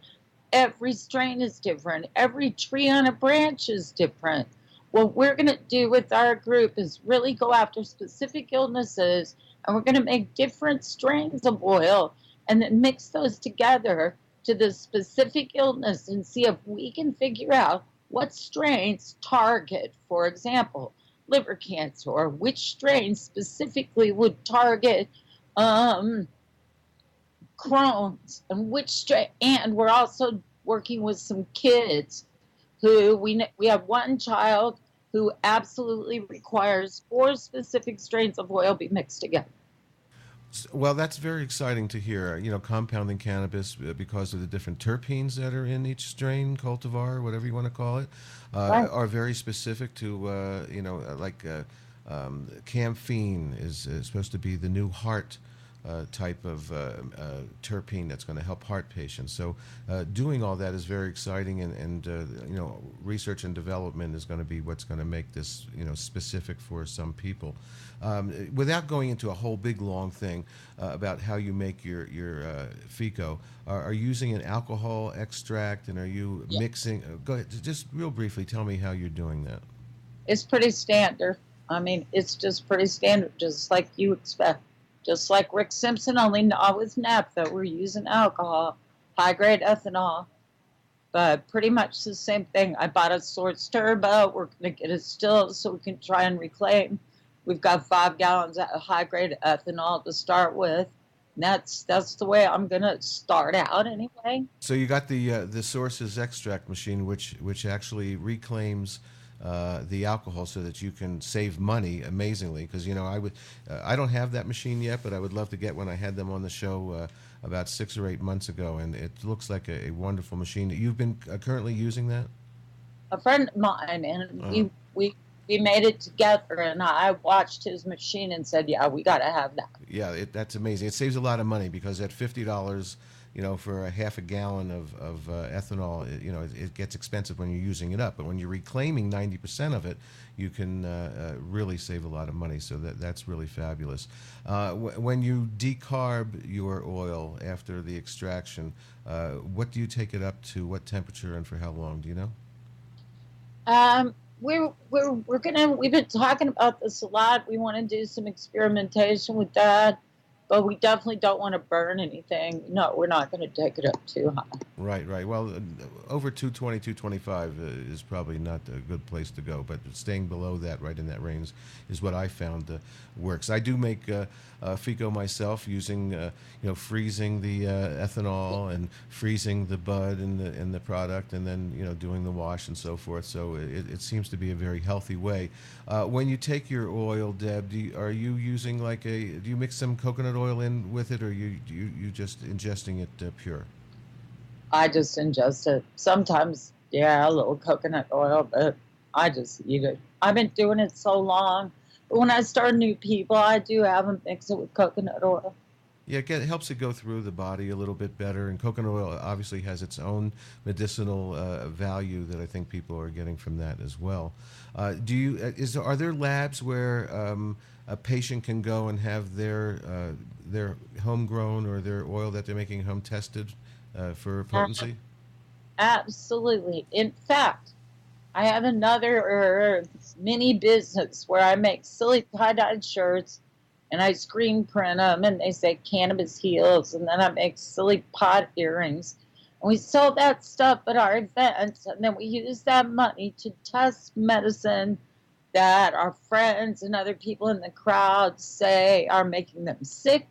Every strain is different. Every tree on a branch is different. What we're going to do with our group is really go after specific illnesses, and we're going to make different strains of oil and then mix those together to the specific illness and see if we can figure out what strains target, for example, liver cancer, or which strain specifically would target Crohn's, and which strain. And we're also working with some kids who we have one child who absolutely requires 4 specific strains of oil be mixed together. Well, that's very exciting to hear. Compounding cannabis because of the different terpenes that are in each strain, cultivar, whatever you want to call it, Right. are very specific to, campheine is supposed to be the new heart type of terpene that's going to help heart patients. So doing all that is very exciting, and research and development is going to be what's going to make this specific for some people. Without going into a whole big long thing about how you make your FICO, are you using an alcohol extract, and are you mixing? Go ahead, just real briefly tell me how you're doing that. It's pretty standard. I mean, it's just pretty standard, just like you expect. Just like Rick Simpson, only not with naphtha. We're using alcohol, high-grade ethanol, but pretty much the same thing. I bought a Swords Turbo. We're going to get it still so we can try and reclaim We've got 5 gallons of high-grade ethanol to start with. And that's the way I'm going to start out anyway. So you got the Sources extract machine, which actually reclaims the alcohol so that you can save money amazingly. Because I don't have that machine yet, but I would love to get one. I had them on the show about 6 or 8 months ago, and it looks like a wonderful machine. You've been currently using that? A friend of mine, and we made it together, and I watched his machine and said, yeah, we got to have that. Yeah, that's amazing. It saves a lot of money because at $50, for a half a gallon of ethanol, it gets expensive when you're using it up. But when you're reclaiming 90% of it, you can really save a lot of money. So that's really fabulous. When you decarb your oil after the extraction, what do you take it up to? What temperature and for how long? Do you know? We've been talking about this a lot. We want to do some experimentation with that, but we definitely don't want to burn anything. No, we're not going to take it up too high. Right. Well, over 220, 225 is probably not a good place to go, but staying below that, right in that range, is what I found works. I do make FICO myself using, freezing the ethanol and freezing the bud in the product, and then, doing the wash and so forth. So it seems to be a very healthy way. When you take your oil, Deb, are you using do you mix some coconut oil in with it, or you just ingesting it pure? I just ingest it. Sometimes, a little coconut oil, but I just eat it. I've been doing it so long. But when I start new people, I do have them mix it with coconut oil. Yeah, it helps it go through the body a little bit better. And coconut oil obviously has its own medicinal value that I think people are getting from that as well. Are there labs where a patient can go and have their homegrown or their oil that they're making home tested for potency? Absolutely. In fact, I have another mini business where I make silly tie-dyed shirts, and I screen print them, and they say cannabis heals, and then I make silly pot earrings. And we sell that stuff at our events, and then we use that money to test medicine that our friends and other people in the crowd say are making them sick,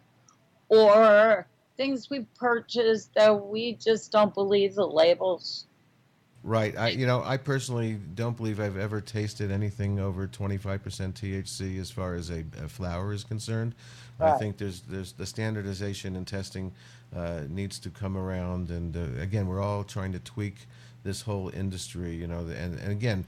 or things we've purchased that we just don't believe the labels. Right. I personally don't believe I've ever tasted anything over 25% THC as far as a flower is concerned. Right. I think there's the standardization and testing needs to come around, and again, we're all trying to tweak this whole industry, and again,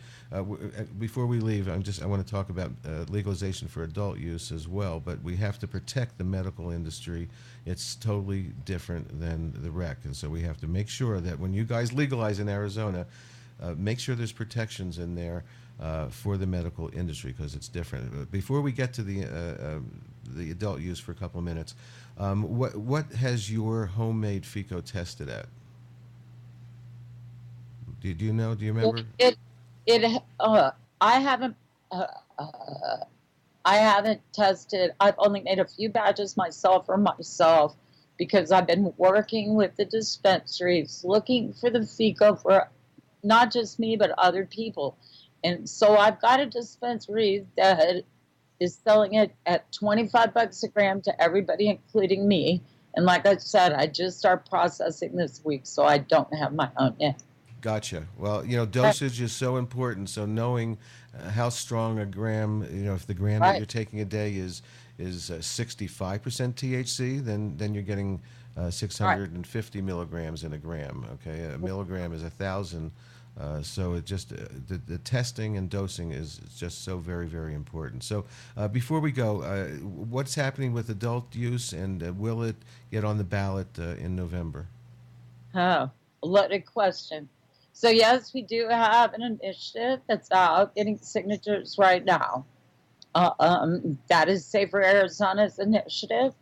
before we leave, I want to talk about legalization for adult use as well, but we have to protect the medical industry. It's totally different than the rec, and so we have to make sure that when you guys legalize in Arizona, make sure there's protections in there for the medical industry, because it's different. Before we get to the adult use for a couple of minutes, what has your homemade FICO tested at? Do you know? Do you remember? I haven't tested. I've only made a few batches myself because I've been working with the dispensaries looking for the FICO for not just me but other people. And so I've got a dispensary that is selling it at $25 a gram to everybody, including me. And like I said, I just start processing this week, so I don't have my own yet. Gotcha. Well, dosage is so important. So knowing how strong a gram, if the gram that you're taking a day is 65% THC, then you're getting 650 milligrams in a gram. Okay, a milligram is 1,000. So it just the testing and dosing is just so very, very important. So before we go, what's happening with adult use, and will it get on the ballot in November? Oh, loaded question. So yes, we do have an initiative that's out getting signatures right now. That is Safer Arizona's initiative,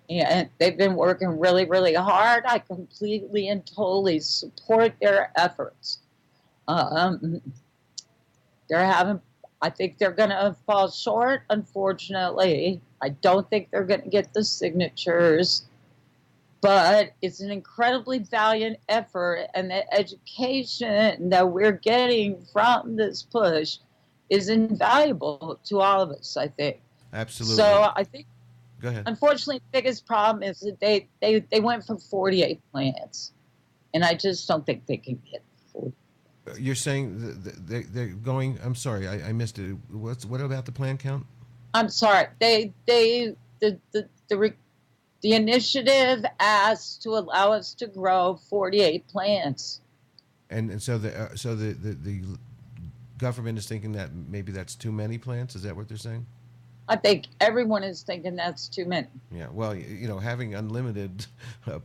and they've been working really, really hard. I completely and totally support their efforts. I think they're going to fall short, unfortunately. I don't think they're going to get the signatures. But it's an incredibly valiant effort, and the education that we're getting from this push is invaluable to all of us, I think. Absolutely. So I think, go ahead. Unfortunately, the biggest problem is that they went for 48 plants, and I just don't think they can get 40. You're saying they're going. I'm sorry, I missed it. What about the plant count? I'm sorry. The initiative asked to allow us to grow 48 plants. And so the government is thinking that maybe that's too many plants. Is that what they're saying? I think everyone is thinking that's too many. Yeah. Well, having unlimited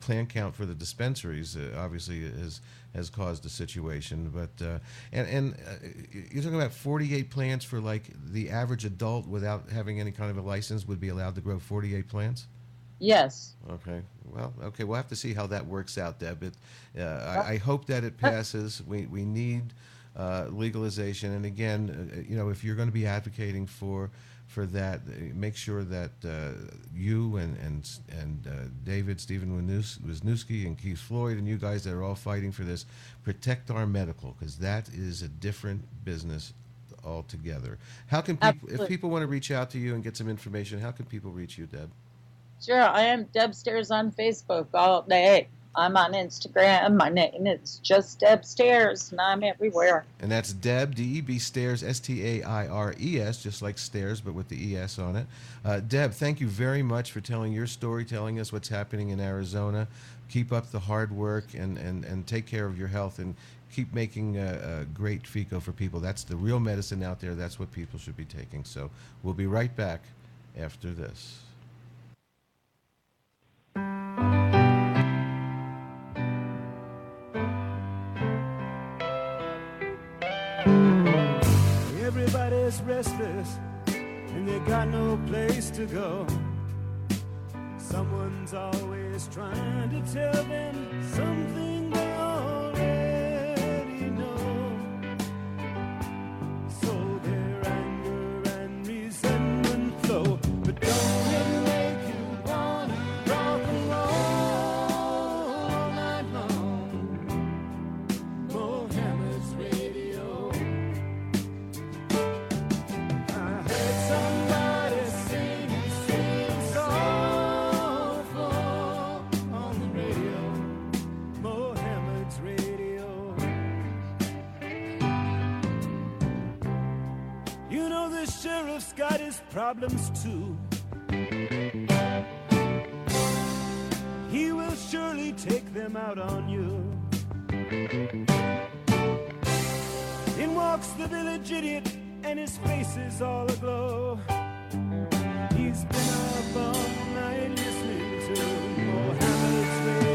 plant count for the dispensaries obviously has caused a situation. But you're talking about 48 plants for like the average adult without having any kind of a license would be allowed to grow 48 plants. Yes. Okay. Well, okay. We'll have to see how that works out, Deb. I hope that it passes. We need legalization. And again, if you're going to be advocating for that, make sure that you and David, Stephen Wisniewski, and Keith Floyd, and you guys that are all fighting for this, protect our medical, because that is a different business altogether. How can people, if people want to reach out to you and get some information, how can people reach you, Deb? Sure, I am Deb Staires on Facebook all day. I'm on Instagram. My name is just Deb Staires, and I'm everywhere. And that's Deb, D-E-B, Staires, S-T-A-I-R-E-S, just like stairs, but with the E-S on it. Deb, thank you very much for telling your story, telling us what's happening in Arizona. Keep up the hard work and take care of your health, and keep making great FICO for people. That's the real medicine out there. That's what people should be taking. So we'll be right back after this. Everybody's restless and they got no place to go. Someone's always trying to tell them something they already know. So their anger and resentment flow. But don't it make you want to rock and roll all night long? Mohammed's Radio. Sheriff's got his problems too. He will surely take them out on you. In walks the village idiot and his face is all aglow. He's been up all night listening to Mohammed's Radio.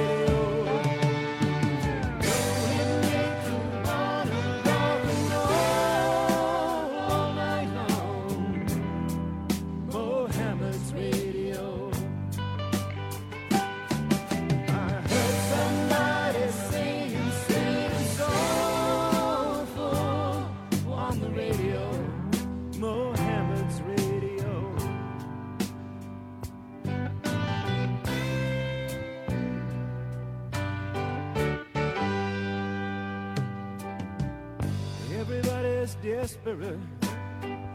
Desperate,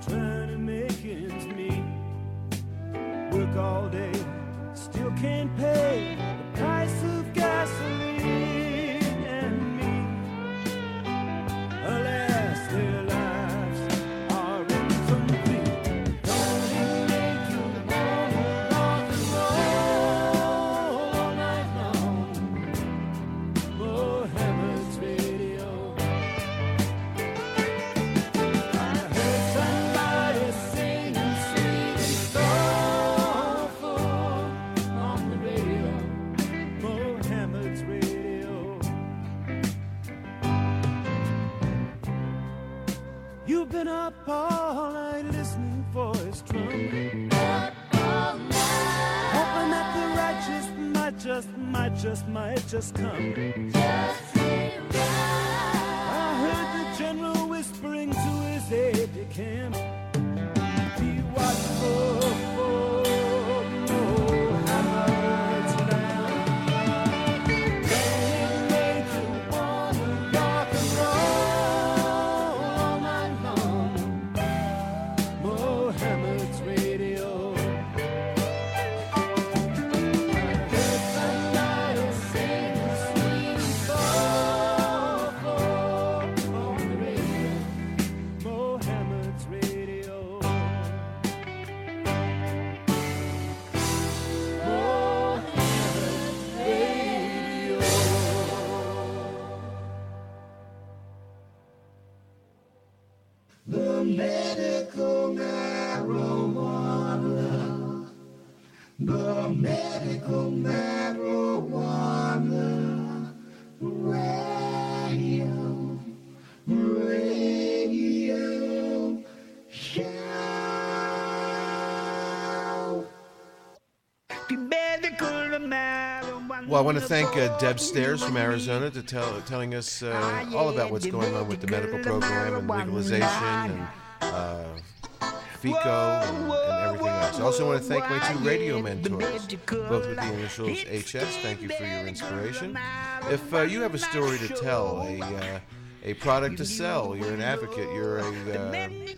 trying to make ends meet. Work all day, still can't pay the price of gasoline and me. Alas, their lives are incomplete. Don't it make you wanna rock and roll all night long? Mohammed's Radio. You've been up all night listening for his drum. Hoping that the righteous might just come. I heard the general whispering to his aide-de-camp. Be watchful for Mohammed's lamb. Don't make you wanna rock and roll all night long. Mohammed's Radio. Well, I want to thank Deb Staires from Arizona to telling us all about what's going on with the medical program and legalization and FICO and everything else. I also want to thank my 2 radio mentors, both with the initials HS. Thank you for your inspiration. If you have a story to tell, a product to sell, you're an advocate, you're an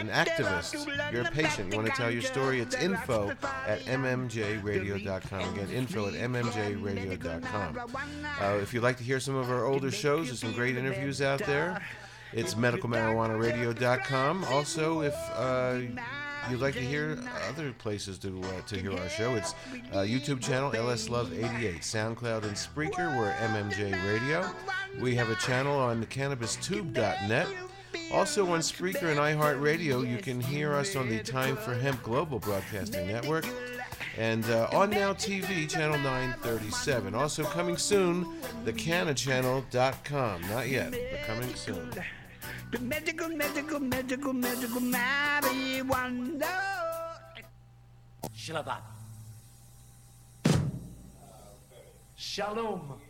activist, you're a patient, you want to tell your story, it's info@mmjradio.com. Again, info@mmjradio.com. If you'd like to hear some of our older shows, there's some great interviews out there. It's medicalmarijuanaradio.com. Also, if you'd like to hear other places to hear our show, it's YouTube channel LS Love 88, SoundCloud and Spreaker. We're MMJ Radio. We have a channel on thecannabistube.net. Also on Spreaker and iHeartRadio, you can hear us on the Time for Hemp Global Broadcasting Network. And on Now TV, channel 937. Also coming soon, thecannachannel.com. Not yet, but coming soon. The medical marijuana. Shalom. Shalom.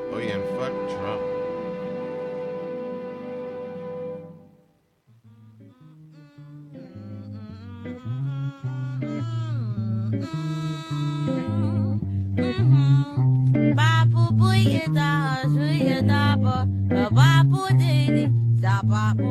Oh yeah, and fuck Trump. Bapu buyeta, suyeta, bapu dini, bapu